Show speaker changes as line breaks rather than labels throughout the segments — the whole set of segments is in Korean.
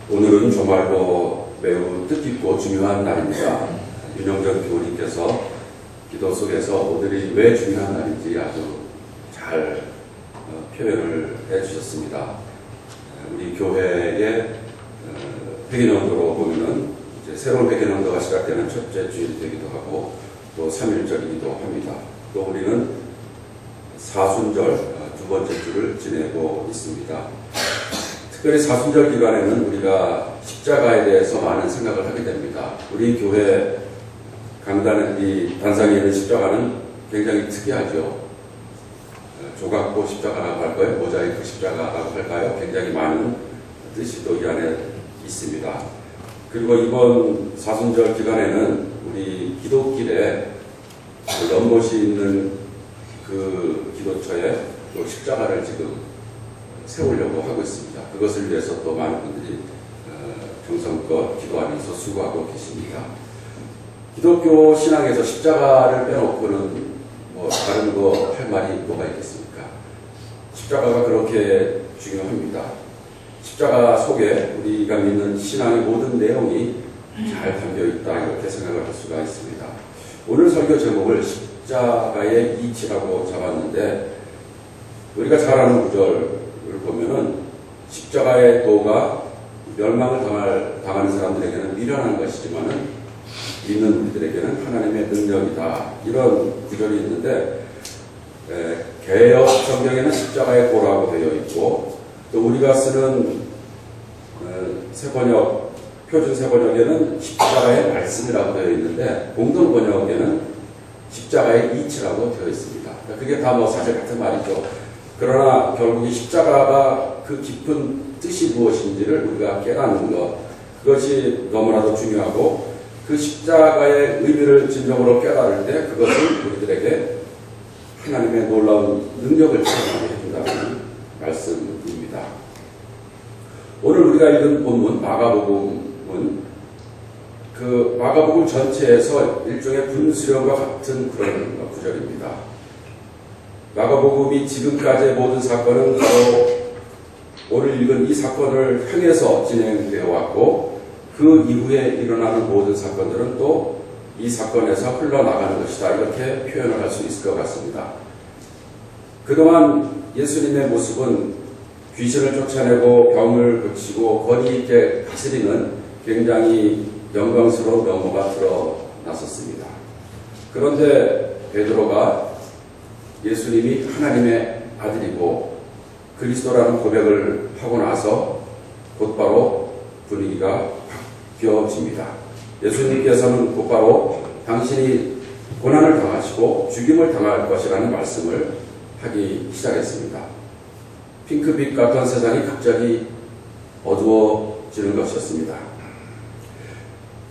오늘은 정말로 매우 뜻깊고 중요한 날입니다. 윤영전 교우님께서 기도 속에서 오늘이 왜 중요한 날인지 아주 잘 표현을 해주셨습니다. 우리 교회의 회개연도로 보면은 이제 새로운 회개연도가 시작되는 첫째 주일 되기도 하고 또 3일절이기도 합니다. 또 우리는 사순절 두 번째 주를 지내고 있습니다. 특별히 사순절 기간에는 우리가 십자가에 대해서 많은 생각을 하게 됩니다. 우리 교회 강단의 단상에 있는 십자가는 굉장히 특이하죠. 조각보 십자가라고 할까요? 모자이크 십자가라고 할까요? 굉장히 많은 뜻이 또 이 안에 있습니다. 그리고 이번 사순절 기간에는 우리 기도길에 연못이 있는 그 기도처에 또 십자가를 지금 세우려고 하고 있습니다. 그것을 위해서 또 많은 분들이 정성껏 기도하면서 수고하고 계십니다. 기독교 신앙에서 십자가를 빼놓고는 뭐 다른 거 할 말이 뭐가 있겠습니까? 십자가가 그렇게 중요합니다. 십자가 속에 우리가 믿는 신앙의 모든 내용이 잘 담겨있다 이렇게 생각을 할 수가 있습니다. 오늘 설교 제목을 십자가의 이치라고 잡았는데 우리가 잘 아는 구절을 보면은 십자가의 도가 멸망을 당하는 사람들에게는 미련한 것이지만은 믿는 우리들에게는 하나님의 능력이다. 이런 구절이 있는데 개역 성경에는 십자가의 도라고 되어 있고 또 우리가 쓰는 새번역 표준 새번역에는 십자가의 말씀이라고 되어 있는데 공동 번역에는 십자가의 이치라고 되어 있습니다. 그게 다 뭐 사실 같은 말이죠. 그러나 결국 이 십자가가 그 깊은 뜻이 무엇인지를 우리가 깨닫는 것, 그것이 너무나도 중요하고 그 십자가의 의미를 진정으로 깨달을 때 그것을 우리들에게 하나님의 놀라운 능력을 체험하게 해준다는 말씀입니다. 오늘 우리가 읽은 본문 마가복음은 그 마가복음 전체에서 일종의 분수령과 같은 그런 구절입니다. 마가복음이 지금까지의 모든 사건은 바로 오늘 읽은 이 사건을 향해서 진행되어 왔고 그 이후에 일어나는 모든 사건들은 또 이 사건에서 흘러나가는 것이다. 이렇게 표현을 할 수 있을 것 같습니다. 그동안 예수님의 모습은 귀신을 쫓아내고 병을 고치고 권위 있게 다스리는 굉장히 영광스러운 면모가 드러났었습니다. 그런데 베드로가 예수님이 하나님의 아들이고 그리스도라는 고백을 하고 나서 곧바로 분위기가 바뀌어집니다. 예수님께서는 곧바로 당신이 고난을 당하시고 죽임을 당할 것이라는 말씀을 하기 시작했습니다. 핑크빛 같은 세상이 갑자기 어두워지는 것이었습니다.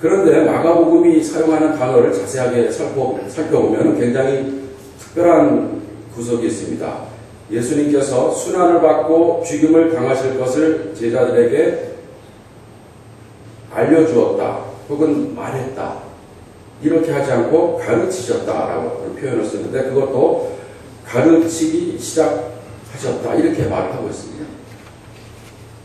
그런데 마가복음이 사용하는 단어를 자세하게 살펴보면 굉장히 특별한 구석이 있습니다. 예수님께서 순환을 받고 죽임을 당하실 것을 제자들에게 알려주었다 혹은 말했다 이렇게 하지 않고 가르치셨다라고 표현을 쓰는데 그것도 가르치기 시작하셨다 이렇게 말을 하고 있습니다.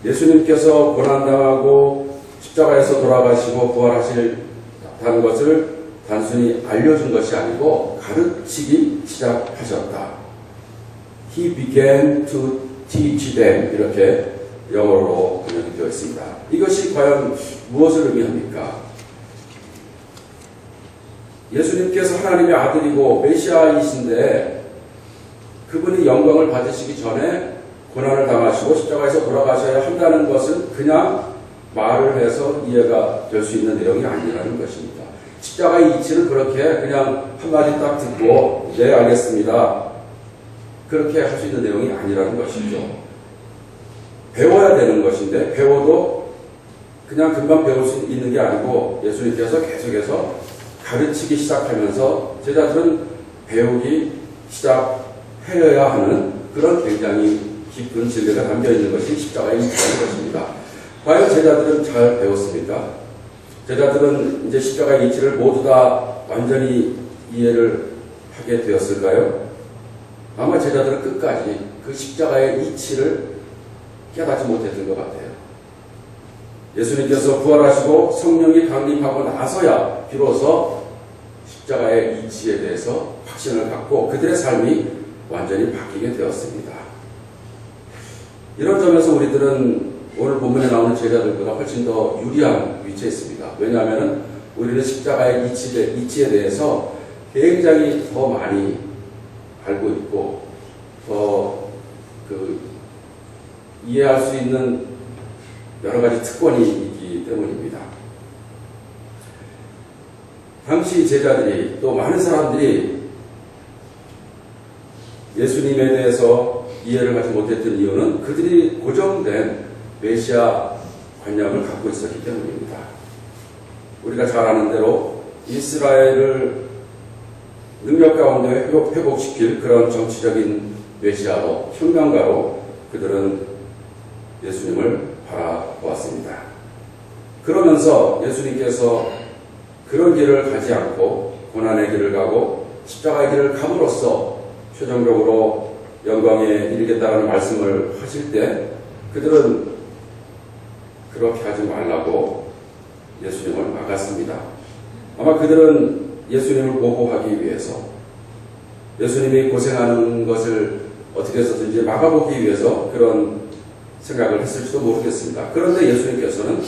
예수님께서 고난당하고 십자가에서 돌아가시고 부활하실다는 것을 단순히 알려준 것이 아니고 가르치기 시작하셨다. He began to teach them 이렇게 영어로 번역이 되어 있습니다. 이것이 과연 무엇을 의미합니까? 예수님께서 하나님의 아들이고 메시아이신데 그분이 영광을 받으시기 전에 고난을 당하시고 십자가에서 돌아가셔야 한다는 것은 그냥 말을 해서 이해가 될 수 있는 내용이 아니라는 것입니다. 십자가의 이치는 그렇게 그냥 한마디 딱 듣고 네 알겠습니다. 그렇게 할 수 있는 내용이 아니라는 것이죠. 배워야 되는 것인데 배워도 그냥 금방 배울 수 있는 게 아니고 예수님께서 계속해서 가르치기 시작하면서 제자들은 배우기 시작해야 하는 그런 굉장히 깊은 진리가 담겨있는 것이 십자가의 이치라는 것입니다. 과연 제자들은 잘 배웠습니까? 제자들은 이제 십자가의 이치를 모두 다 완전히 이해를 하게 되었을까요? 아마 제자들은 끝까지 그 십자가의 이치를 깨닫지 못했던 것 같아요. 예수님께서 부활하시고 성령이 강림하고 나서야 비로소 십자가의 이치에 대해서 확신을 갖고 그들의 삶이 완전히 바뀌게 되었습니다. 이런 점에서 우리들은 오늘 본문에 나오는 제자들보다 훨씬 더 유리한 위치에 있습니다. 왜냐하면 우리는 십자가의 이치에 대해서 굉장히 더 많이 알고 있고 더 이해할 수 있는 여러 가지 특권이 있기 때문입니다. 당시 제자들이 또 많은 사람들이 예수님에 대해서 이해를 하지 못했던 이유는 그들이 고정된 메시아 관념을 갖고 있었기 때문입니다. 우리가 잘 아는 대로 이스라엘을 능력 가운데 회복시킬 그런 정치적인 메시아로, 혁명가로 그들은 예수님을 바라보았습니다. 그러면서 예수님께서 그런 길을 가지 않고 고난의 길을 가고 십자가의 길을 감으로써 최종적으로 영광에 이르겠다는 말씀을 하실 때 그들은 그렇게 하지 말라고 예수님을 막았습니다. 아마 그들은 예수님을 보호하기 위해서 예수님이 고생하는 것을 어떻게 해서든지 막아보기 위해서 그런 생각을 했을지도 모르겠습니다. 그런데 예수님께서는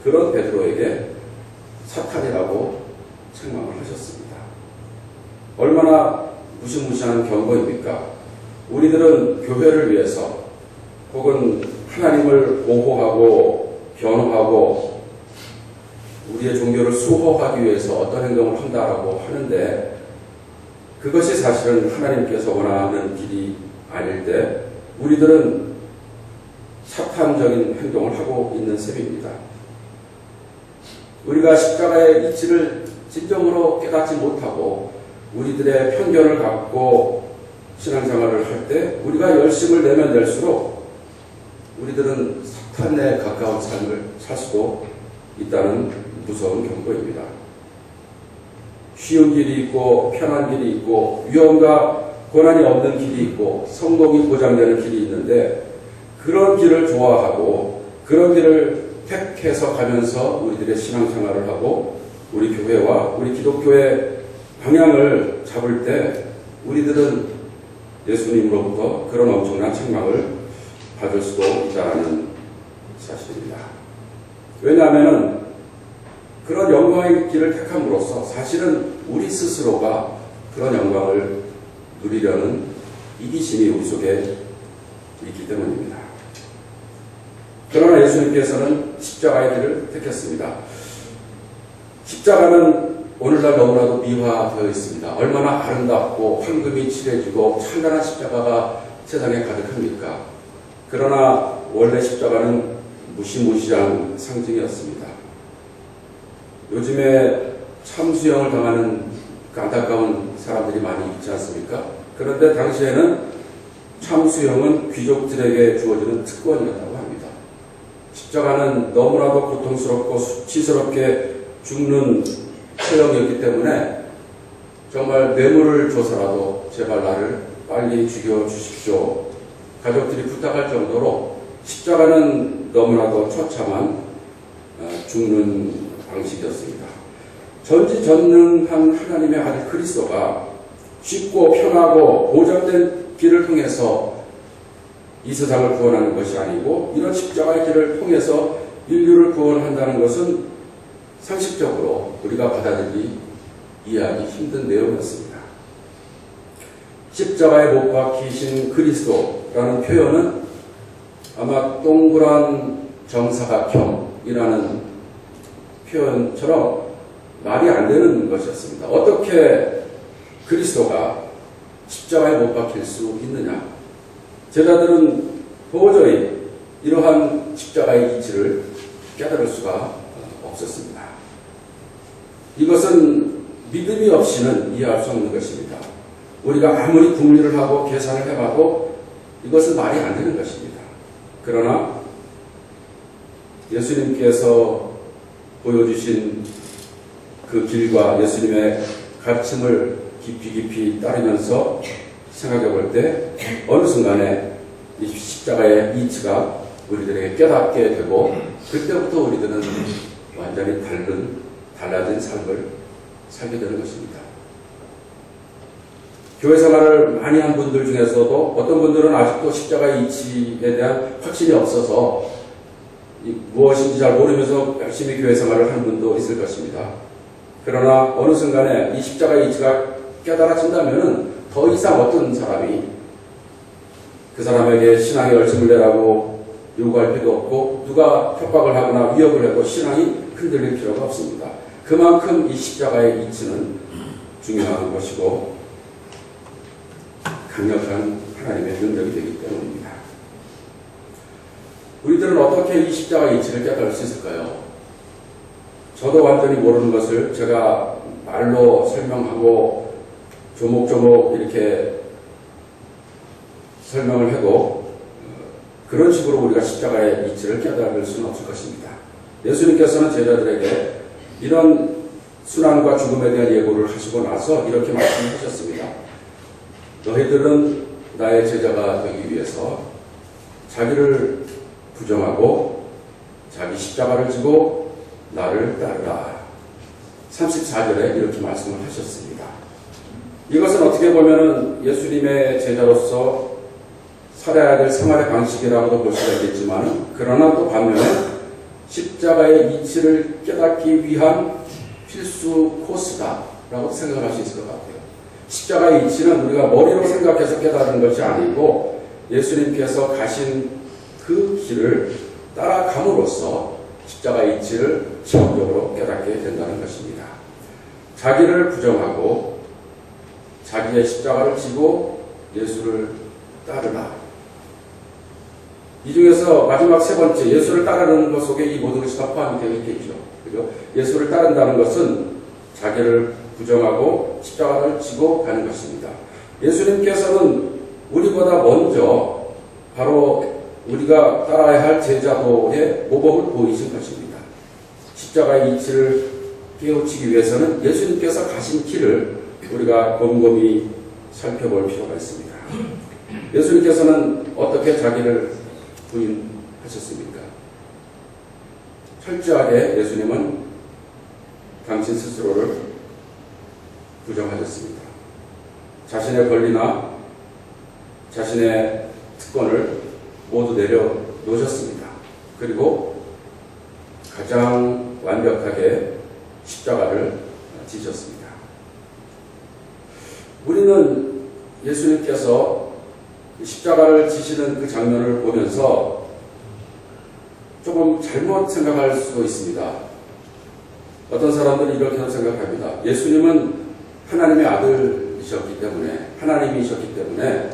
그런 베드로에게 사탄이라고 책망을 하셨습니다. 얼마나 무시무시한 경고입니까? 우리들은 교회를 위해서 혹은 하나님을 보호하고 변호하고 우리의 종교를 수호하기 위해서 어떤 행동을 한다라고 하는데 그것이 사실은 하나님께서 원하는 길이 아닐 때 우리들은 사탄적인 행동을 하고 있는 셈입니다. 우리가 십자가의 이치를 진정으로 깨닫지 못하고 우리들의 편견을 갖고 신앙생활을 할 때 우리가 열심을 내면 낼수록 우리들은 사탄에 가까운 삶을 살 수도 있다는 무서운 경고입니다. 쉬운 길이 있고 편한 길이 있고 위험과 고난이 없는 길이 있고 성공이 보장되는 길이 있는데 그런 길을 좋아하고 그런 길을 택해서 가면서 우리들의 신앙생활을 하고 우리 교회와 우리 기독교의 방향을 잡을 때 우리들은 예수님으로부터 그런 엄청난 책망을 받을 수도 있다는 사실입니다. 왜냐하면 그런 영광의 길을 택함으로써 사실은 우리 스스로가 그런 영광을 누리려는 이기심이 우리 속에 있기 때문입니다. 그러나 예수님께서는 십자가의 길을 택했습니다. 십자가는 오늘날 너무나도 미화되어 있습니다. 얼마나 아름답고 황금이 칠해지고 찬란한 십자가가 세상에 가득합니까? 그러나 원래 십자가는 무시무시한 상징이었습니다. 요즘에 참수형을 당하는 안타까운 사람들이 많이 있지 않습니까? 그런데 당시에는 참수형은 귀족들에게 주어지는 특권이었다고 합니다. 십자가는 너무나도 고통스럽고 수치스럽게 죽는 처형이었기 때문에 정말 뇌물을 줘서라도 제발 나를 빨리 죽여주십시오. 가족들이 부탁할 정도로 십자가는 너무나도 처참한 죽는 방식이었습니다. 전지전능한 하나님의 아들 그리스도가 쉽고 편하고 보장된 길을 통해서 이 세상을 구원하는 것이 아니고 이런 십자가의 길을 통해서 인류를 구원한다는 것은 상식적으로 우리가 받아들이기 이해하기 힘든 내용이었습니다. 십자가에 못 박히신 그리스도라는 표현은 아마 동그란 정사각형이라는 표현처럼 말이 안 되는 것이었습니다. 어떻게 그리스도가 십자가에 못 박힐 수 있느냐? 제자들은 도저히 이러한 십자가의 이치를 깨달을 수가 없었습니다. 이것은 믿음이 없이는 이해할 수 없는 것입니다. 우리가 아무리 궁리를 하고 계산을 해봐도 이것은 말이 안 되는 것입니다. 그러나 예수님께서 보여주신 그 길과 예수님의 가르침을 깊이 따르면서 생각해 볼 때 어느 순간에 이 십자가의 이치가 우리들에게 깨닫게 되고 그때부터 우리들은 완전히 달라진 삶을 살게 되는 것입니다. 교회 생활을 많이 한 분들 중에서도 어떤 분들은 아직도 십자가의 이치에 대한 확신이 없어서 무엇인지 잘 모르면서 열심히 교회 생활을 하는 분도 있을 것입니다. 그러나 어느 순간에 이 십자가의 이치가 깨달아진다면 더 이상 어떤 사람이 그 사람에게 신앙의 열심을 내라고 요구할 필요 없고 누가 협박을 하거나 위협을 해도 신앙이 흔들릴 필요가 없습니다. 그만큼 이 십자가의 이치는 중요한 것이고 강력한 하나님의 능력이 되기 때문입니다. 우리들은 어떻게 이 십자가의 이치를 깨달을 수 있을까요? 저도 완전히 모르는 것을 제가 말로 설명하고 조목조목 이렇게 설명을 해도 그런 식으로 우리가 십자가의 이치를 깨달을 수는 없을 것입니다. 예수님께서는 제자들에게 이런 순환과 죽음에 대한 예고를 하시고 나서 이렇게 말씀하셨습니다. 너희들은 나의 제자가 되기 위해서 자기를 부정하고 자기 십자가를 지고 나를 따르라. 34절에 이렇게 말씀을 하셨습니다. 이것은 어떻게 보면 예수님의 제자로서 살아야 될 생활의 방식이라고도 볼 수가 있겠지만 그러나 또 반면에 십자가의 이치를 깨닫기 위한 필수 코스다라고 생각을 할 수 있을 것 같아요. 십자가의 이치는 우리가 머리로 생각해서 깨달은 것이 아니고 예수님께서 가신 그 길을 따라감으로써 십자가의 이치를 체험적으로 깨닫게 된다는 것입니다. 자기를 부정하고 자기의 십자가를 지고 예수를 따르라. 이 중에서 마지막 세 번째 예수를 따르는 것 속에 이 모든 것이 다 포함이 되어 있겠죠. 그죠? 예수를 따른다는 것은 자기를 부정하고 십자가를 지고 가는 것입니다. 예수님께서는 우리보다 먼저 바로 우리가 따라야 할 제자도의 모범을 보이신 것입니다. 십자가의 이치를 깨우치기 위해서는 예수님께서 가신 길을 우리가 곰곰이 살펴볼 필요가 있습니다. 예수님께서는 어떻게 자기를 부인하셨습니까? 철저하게 예수님은 당신 스스로를 부정하셨습니다. 자신의 권리나 자신의 특권을 모두 내려놓으셨습니다. 그리고 가장 완벽하게 십자가를 지셨습니다. 우리는 예수님께서 십자가를 지시는 그 장면을 보면서 조금 잘못 생각할 수도 있습니다. 어떤 사람들은 이렇게 생각합니다. 예수님은 하나님의 아들이셨기 때문에, 하나님이셨기 때문에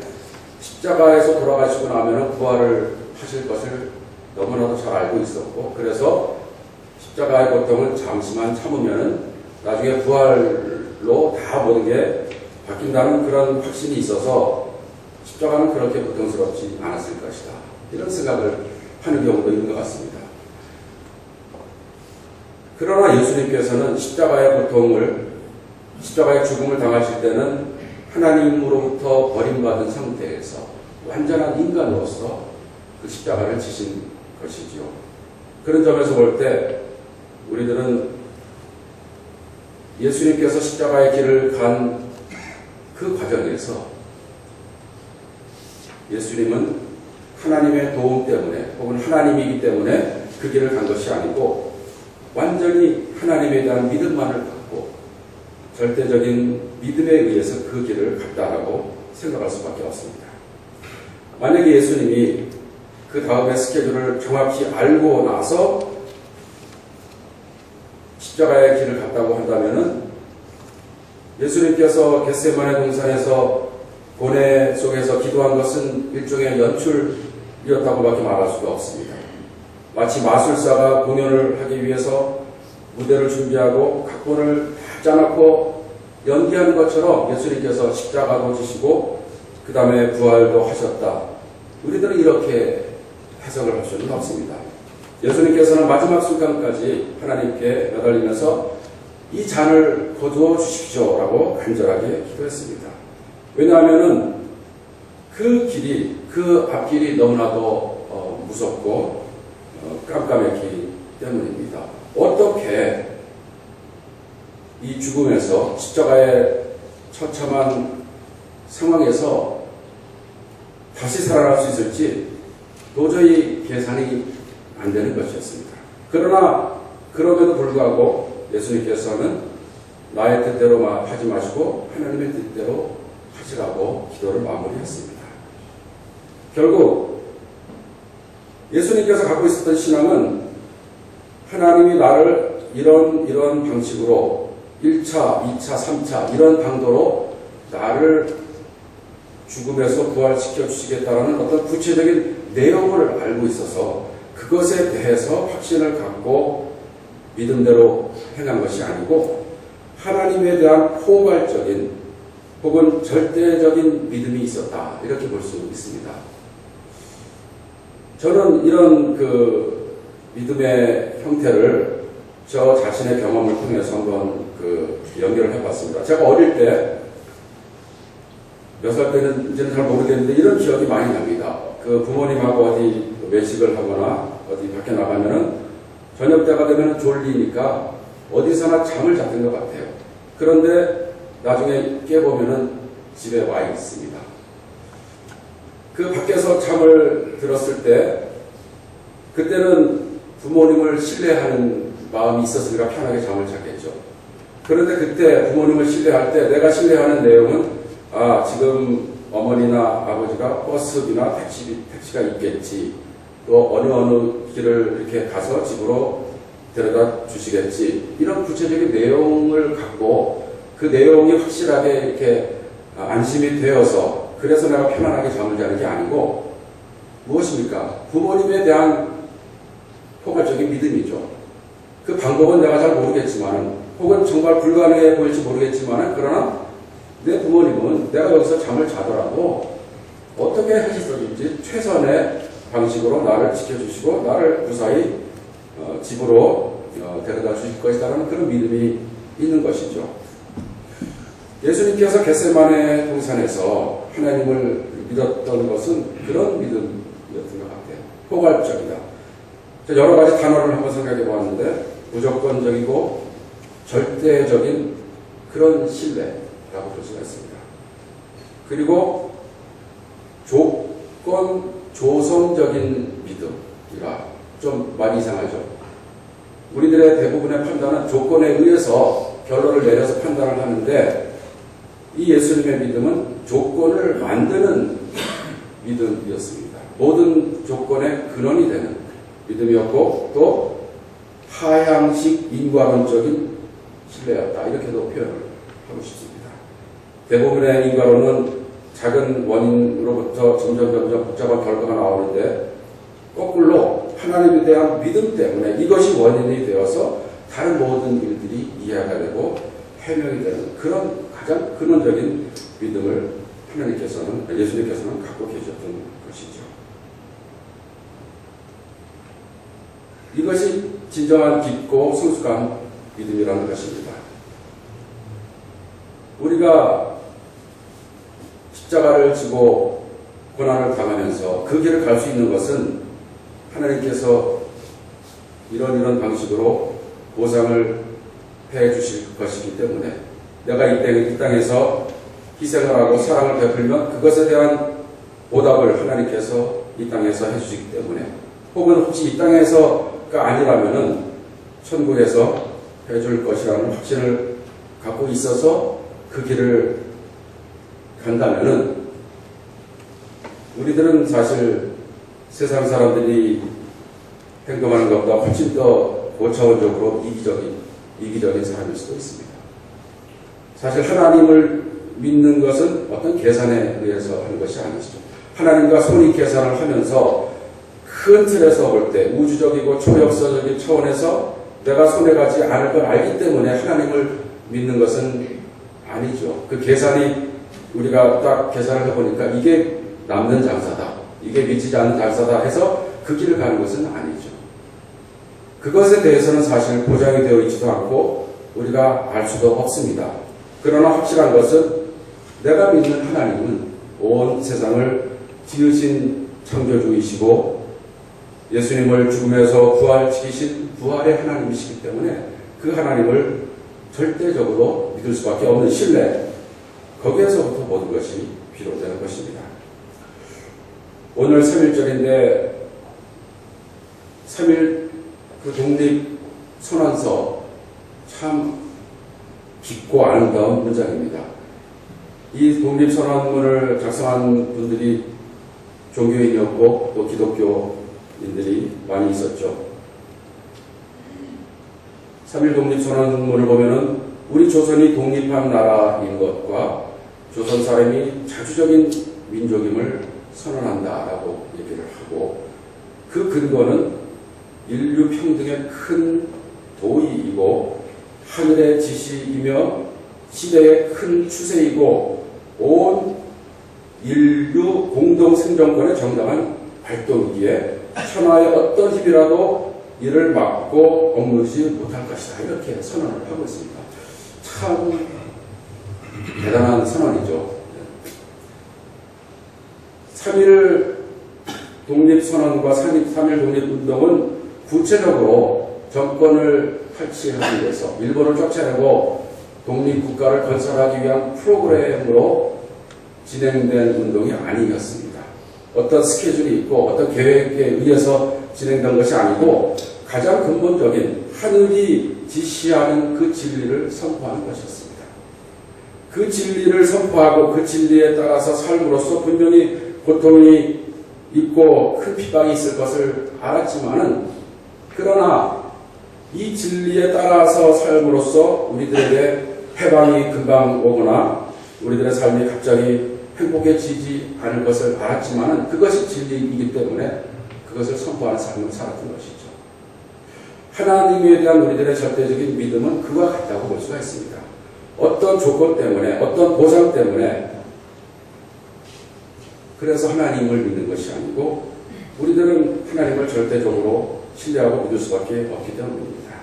십자가에서 돌아가시고 나면 부활을 하실 것을 너무나도 잘 알고 있었고, 그래서 십자가의 고통을 잠시만 참으면 나중에 부활로 다 모든 게 바뀐다는 그런 확신이 있어서 십자가는 그렇게 고통스럽지 않았을 것이다. 이런 생각을 하는 경우도 있는 것 같습니다. 그러나 예수님께서는 십자가의 죽음을 당하실 때는 하나님으로부터 버림받은 상태에서 완전한 인간으로서 그 십자가를 지신 것이지요. 그런 점에서 볼 때 우리들은 예수님께서 십자가의 길을 간 그 과정에서 예수님은 하나님의 도움 때문에 혹은 하나님이기 때문에 그 길을 간 것이 아니고 완전히 하나님에 대한 믿음만을 갖고 절대적인 믿음에 의해서 그 길을 갔다라고 생각할 수밖에 없습니다. 만약에 예수님이 그 다음의 스케줄을 정확히 알고 나서 십자가의 길을 갔다고 한다면은 예수님께서 겟세마네 동산에서 고뇌 속에서 기도한 것은 일종의 연출이었다고밖에 말할 수가 없습니다. 마치 마술사가 공연을 하기 위해서 무대를 준비하고 각본을 다 짜놓고 연기하는 것처럼 예수님께서 십자가도 지시고 그 다음에 부활도 하셨다. 우리들은 이렇게 해석을 할 수는 없습니다. 예수님께서는 마지막 순간까지 하나님께 매달리면서 이 잔을 거두어 주십시오라고 간절하게 기도했습니다. 왜냐하면은 그 길이, 그 앞길이 너무나도 무섭고 깜깜했기 때문입니다. 어떻게 이 죽음에서 십자가의 처참한 상황에서 다시 살아날 수 있을지 도저히 계산이 안 되는 것이었습니다. 그러나 그럼에도 불구하고 예수님께서는 나의 뜻대로 하지 마시고 하나님의 뜻대로 하시라고 기도를 마무리했습니다. 결국 예수님께서 갖고 있었던 신앙은 하나님이 나를 이런 방식으로 1차, 2차, 3차 이런 방도로 나를 죽음에서 부활시켜 주시겠다는 어떤 구체적인 내용을 알고 있어서 그것에 대해서 확신을 갖고 믿음대로 행한 것이 아니고 하나님에 대한 포괄적인 혹은 절대적인 믿음이 있었다. 이렇게 볼 수 있습니다. 저는 이런 믿음의 형태를 저 자신의 경험을 통해서 한번 연결을 해봤습니다. 제가 어릴 때 몇 살 때는 이제는 잘 모르겠는데 이런 기억이 많이 납니다. 부모님하고 어디 외식을 하거나 어디 밖에 나가면은 저녁 때가 되면 졸리니까 어디서나 잠을 잤던 것 같아요. 그런데 나중에 깨보면은 집에 와 있습니다. 그 밖에서 잠을 들었을 때 그때는 부모님을 신뢰하는 마음이 있었으니까 편하게 잠을 잤겠죠. 그런데 그때 부모님을 신뢰할 때 내가 신뢰하는 내용은 지금 어머니나 아버지가 버스비나 택시가 있겠지. 또 어느 길을 이렇게 가서 집으로 데려다 주시겠지. 이런 구체적인 내용을 갖고 그 내용이 확실하게 이렇게 안심이 되어서 그래서 내가 편안하게 잠을 자는 게 아니고 무엇입니까? 부모님에 대한 포괄적인 믿음이죠. 그 방법은 내가 잘 모르겠지만 혹은 정말 불가능해 보일지 모르겠지만 그러나 내 부모님은 내가 여기서 잠을 자더라도 어떻게 하시든지 최선의 방식으로 나를 지켜주시고 나를 무사히 집으로 데려다 주실 것이라는 그런 믿음이 있는 것이죠. 예수님께서 겟세마네 동산에서 하나님을 믿었던 것은 그런 믿음이었던 것 같아요. 포괄적이다. 여러 가지 단어를 한번 생각해 보았는데 무조건적이고 절대적인 그런 신뢰라고 볼 수가 있습니다. 그리고 조성적인 믿음이라 좀 많이 이상하죠. 우리들의 대부분의 판단은 조건에 의해서 결론을 내려서 판단을 하는데 이 예수님의 믿음은 조건을 만드는 믿음이었습니다. 모든 조건의 근원이 되는 믿음이었고 또 하향식 인과론적인 신뢰였다. 이렇게도 표현을 하고 싶습니다. 대부분의 인과론은 작은 원인으로부터 점점 복잡한 결과가 나오는데 거꾸로 하나님에 대한 믿음 때문에 이것이 원인이 되어서 다른 모든 일들이 이해가 되고 해명이 되는 그런 가장 근원적인 믿음을 예수님께서는 갖고 계셨던 것이죠. 이것이 진정한 깊고 성숙한 믿음이라는 것입니다. 우리가 십자가를 지고 고난을 당하면서 그 길을 갈 수 있는 것은 하나님께서 이런 방식으로 보상을 해 주실 것이기 때문에 내가 이 땅에서 희생을 하고 사랑을 베풀면 그것에 대한 보답을 하나님께서 이 땅에서 해주시기 때문에 혹은 혹시 이 땅에서가 아니라면은 천국에서 해줄 것이라는 확신을 갖고 있어서 그 길을 간다면은 우리들은 사실 세상 사람들이 행동하는 것보다 훨씬 더 고차원적으로 이기적인 사람일 수도 있습니다. 사실 하나님을 믿는 것은 어떤 계산에 의해서 하는 것이 아니죠. 하나님과 손익 계산을 하면서 큰 틀에서 볼 때 우주적이고 초역사적인 차원에서 내가 손해가지 않을 걸 알기 때문에 하나님을 믿는 것은 아니죠. 그 계산이 우리가 딱 계산을 해보니까 이게 남는 장사다. 이게 미치지 않는 장사다 해서 그 길을 가는 것은 아니죠. 그것에 대해서는 사실 보장이 되어 있지도 않고 우리가 알 수도 없습니다. 그러나 확실한 것은 내가 믿는 하나님은 온 세상을 지으신 창조주이시고 예수님을 죽음에서 부활시키신 부활의 하나님이시기 때문에 그 하나님을 절대적으로 믿을 수밖에 없는 신뢰, 거기에서부터 모든 것이 비롯되는 것입니다. 오늘 3.1절인데 3.1 그 독립선언서 참 깊고 아름다운 문장입니다. 이 독립선언문을 작성한 분들이 종교인이었고 또 기독교인들이 많이 있었죠. 3.1 독립선언문을 보면은 우리 조선이 독립한 나라인 것과 조선 사람이 자주적인 민족임을 선언한다라고 얘기를 하고, 그 근거는 인류 평등의 큰 도의이고 하늘의 지시이며 시대의 큰 추세이고 온 인류 공동 생존권의 정당한 발동이기에 천하의 어떤 힘이라도 이를 막고 억누르지 못할 것이다, 이렇게 선언을 하고 있습니다. 참 대단한 선언이죠. 3.1 독립선언과 3.1 독립운동은 구체적으로 정권을 탈취하기 위해서 일본을 쫓아내고 독립국가를 건설하기 위한 프로그램으로 진행된 운동이 아니었습니다. 어떤 스케줄이 있고 어떤 계획에 의해서 진행된 것이 아니고 가장 근본적인 하늘이 지시하는 그 진리를 선포하는 것이었습니다. 그 진리를 선포하고 그 진리에 따라서 삶으로써 분명히 고통이 있고 큰 핍박이 있을 것을 알았지만은, 그러나 이 진리에 따라서 삶으로써 우리들에게 해방이 금방 오거나 우리들의 삶이 갑자기 행복해지지 않을 것을 알았지만은 그것이 진리이기 때문에 그것을 선포하는 삶을 살았던 것이죠. 하나님에 대한 우리들의 절대적인 믿음은 그와 같다고 볼 수가 있습니다. 어떤 조건 때문에, 어떤 보상 때문에 그래서 하나님을 믿는 것이 아니고 우리들은 하나님을 절대적으로 신뢰하고 믿을 수밖에 없기 때문입니다.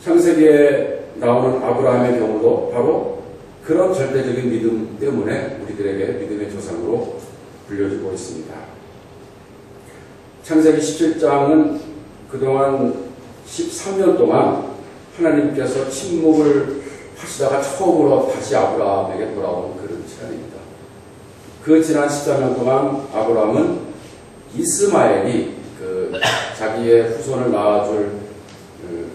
창세기에 나오는 아브라함의 경우도 바로 그런 절대적인 믿음 때문에 우리들에게 믿음의 조상으로 불려지고 있습니다. 창세기 17장은 그동안 13년 동안 하나님께서 침묵을 하시다가 처음으로 다시 아브라함에게 돌아온 그런 시간입니다. 그 지난 14년 동안 아브라함은 이스마엘이 자기의 후손을 낳아줄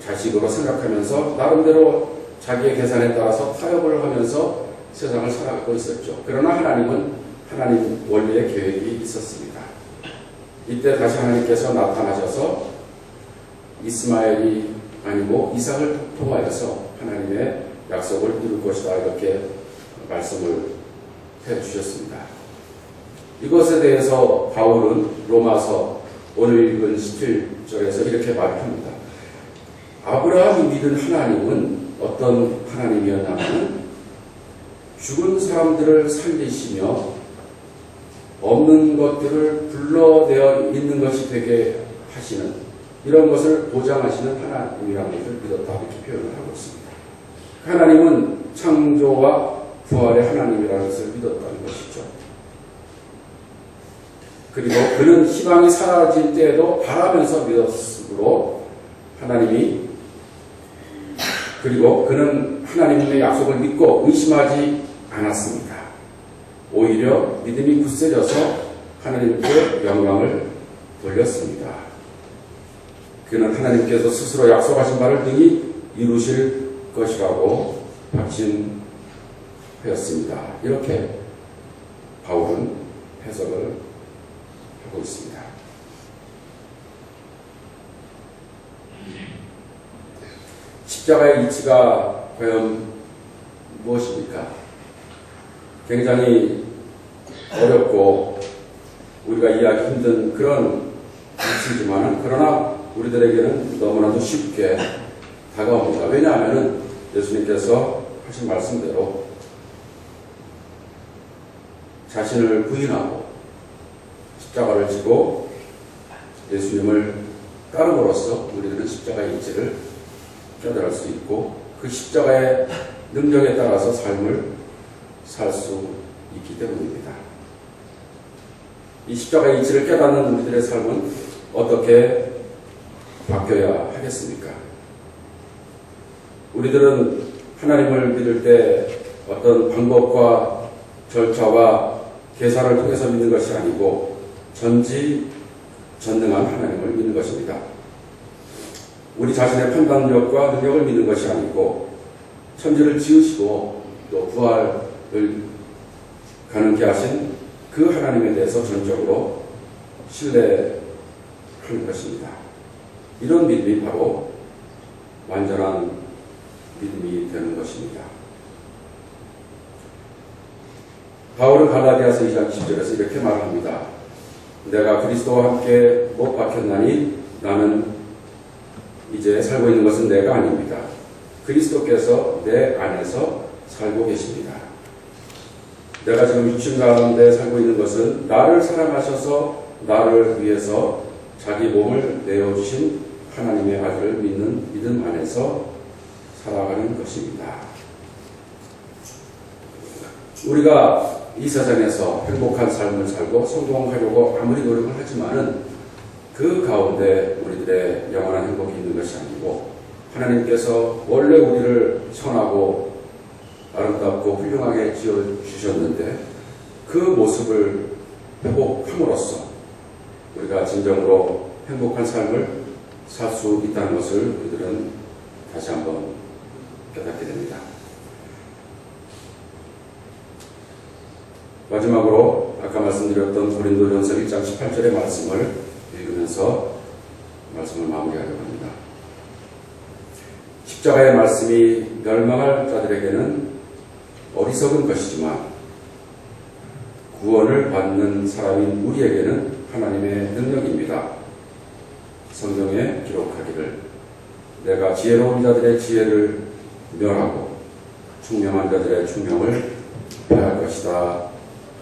자식으로 생각하면서 나름대로 자기의 계산에 따라서 타협을 하면서 세상을 살아가고 있었죠. 그러나 하나님은 하나님 원리의 계획이 있었습니다. 이때 다시 하나님께서 나타나셔서 이스마엘이 아니고 이삭을 통하여서 하나님의 약속을 이룰 것이다, 이렇게 말씀을 해주셨습니다. 이것에 대해서 바울은 로마서 오늘 읽은 17절에서 이렇게 말합니다. 아브라함이 믿은 하나님은 어떤 하나님이었냐면 죽은 사람들을 살리시며 없는 것들을 불러내어 있는 것이 되게 하시는, 이런 것을 보장하시는 하나님이라는 것을 믿었다, 이렇게 표현을 하고 있습니다. 하나님은 창조와 부활의 하나님이라는 것을 믿었다는 것이죠. 그리고 그는 희망이 사라질 때에도 바라면서 믿었으므로 그리고 그는 하나님의 약속을 믿고 의심하지 않았습니다. 오히려 믿음이 굳세져서 하나님께 영광을 돌렸습니다. 그는 하나님께서 스스로 약속하신 바를 능히 이루실 것이라고 확신하였습니다. 이렇게 바울은 해석을 하고 있습니다. 십자가의 이치가 과연 무엇입니까? 굉장히 어렵고 우리가 이해하기 힘든 그런 이치지만, 그러나 우리들에게는 너무나도 쉽게 다가옵니다. 왜냐하면 예수님께서 하신 말씀대로 자신을 부인하고 십자가를 지고 예수님을 따름으로써 우리들은 십자가의 이치를 깨달을 수 있고 그 십자가의 능력에 따라서 삶을 살 수 있기 때문입니다. 이 십자가의 이치를 깨닫는 우리들의 삶은 어떻게 바뀌어야 하겠습니까? 우리들은 하나님을 믿을 때 어떤 방법과 절차와 계산을 통해서 믿는 것이 아니고 전지전능한 하나님을 믿는 것입니다. 우리 자신의 판단력과 능력을 믿는 것이 아니고 천지를 지으시고 또 부활을 가능케 하신 그 하나님에 대해서 전적으로 신뢰하는 것입니다. 이런 믿음이 바로 완전한 믿음이 되는 것입니다. 바울은 갈라디아서 2장 10절에서 이렇게 말합니다. 내가 그리스도와 함께 못 박혔나니 나는 이제 살고 있는 것은 내가 아닙니다. 그리스도께서 내 안에서 살고 계십니다. 내가 지금 육신 가운데 살고 있는 것은 나를 사랑하셔서 나를 위해서 자기 몸을 내어주신 하나님의 아들을 믿는 믿음 안에서 살아가는 것입니다. 우리가 이 세상에서 행복한 삶을 살고 성공하려고 아무리 노력을 하지만은 그 가운데 우리들의 영원한 행복이 있는 것이 아니고 하나님께서 원래 우리를 선하고 아름답고 훌륭하게 지어주셨는데 그 모습을 회복함으로써 우리가 진정으로 행복한 삶을 살 수 있다는 것을 우리들은 다시 한번 깨닫게 됩니다. 마지막으로 아까 말씀드렸던 고린도전서 1장 18절의 말씀을 읽으면서 말씀을 마무리하려고 합니다. 십자가의 말씀이 멸망할 자들에게는 어리석은 것이지만 구원을 받는 사람인 우리에게는 하나님의 능력입니다. 성경에 기록하기를 내가 지혜로운 자들의 지혜를 멸하고 총명한 자들의 총명을 멸할 것이다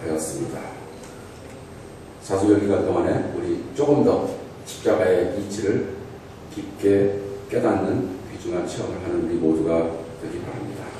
하였습니다. 사수절 기간 동안에 우리 조금 더 십자가의 이치를 깊게 깨닫는 귀중한 체험을 하는 우리 모두가 되기 바랍니다.